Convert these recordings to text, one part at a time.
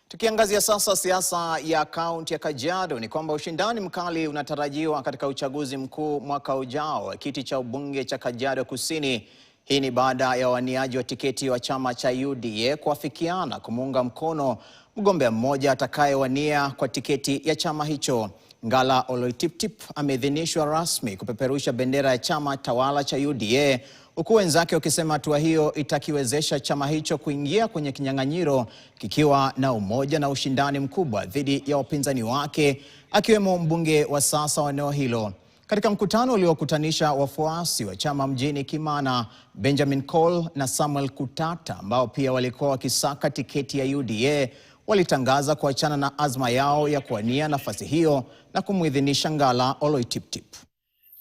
Tukiangazia sasa siasa ya kaunti ya Kajiado, ni kwamba ushindani mkali unatarajiwa katika uchaguzi mkuu mwaka ujao wa kiti cha ubunge cha Kajiado Kusini. Hii ni baada ya waniaji wa tiketi wa chama cha UDA kuafikiana kumuunga mkono mgombea mmoja atakayewania kwa tiketi ya chama hicho. Ngala Oloitiptip ameidhinishwa rasmi kupeperusha bendera ya chama tawala cha UDA, huku wenzake wakisema hatua hiyo itakiwezesha chama hicho kuingia kwenye kinyang'anyiro kikiwa na umoja na ushindani mkubwa dhidi ya wapinzani wake, akiwemo mbunge wa sasa wa eneo hilo. Katika mkutano uliokutanisha wafuasi wa chama mjini Kimana, Benjamin Cole na Samuel Kutata, ambao pia walikuwa wakisaka tiketi ya UDA, walitangaza kuachana na azma yao ya kuwania nafasi hiyo na kumuidhinisha Ngala Oloitiptip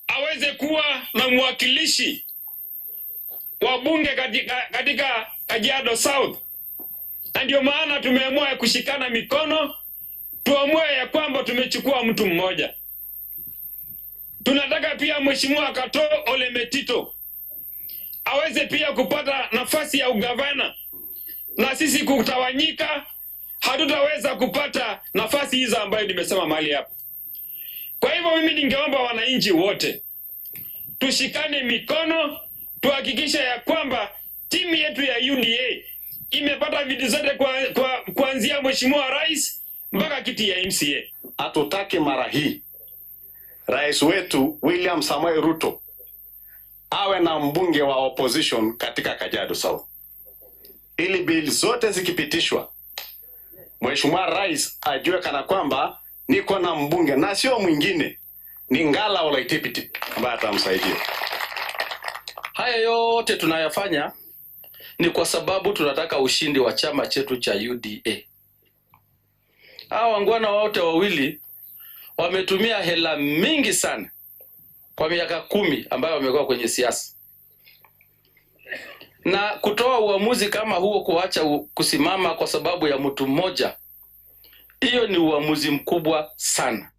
aweze kuwa na mwakilishi wa bunge katika Kajiado South. Na ndio maana tumeamua kushikana mikono, tuamue ya kwamba tumechukua mtu mmoja. Tunataka pia Mheshimiwa Kato Ole Metito aweze pia kupata nafasi ya ugavana, na sisi kutawanyika hatutaweza kupata nafasi hizo ambayo nimesema mahali hapa. Kwa hivyo mimi ningeomba wananchi wote tushikane mikono, tuhakikisha ya kwamba timu yetu ya UDA imepata viti zote kuanzia Mheshimiwa Rais mpaka kiti ya MCA. Hatutaki mara hii Rais wetu William Samoei Ruto awe na mbunge wa opposition katika Kajiado South. Ili bill zote zikipitishwa, Mheshimiwa Rais ajue kana kwamba niko na mbunge na sio mwingine, ni Ngala Oloitiptip ambaye atamsaidia. Haya yote tunayafanya ni kwa sababu tunataka ushindi wa chama chetu cha UDA. Hawa wangwana wote wawili wametumia hela mingi sana kwa miaka 10 ambayo wamekuwa kwenye siasa. Na kutoa uamuzi kama huo, kuacha kusimama kwa sababu ya mtu mmoja, hiyo ni uamuzi mkubwa sana.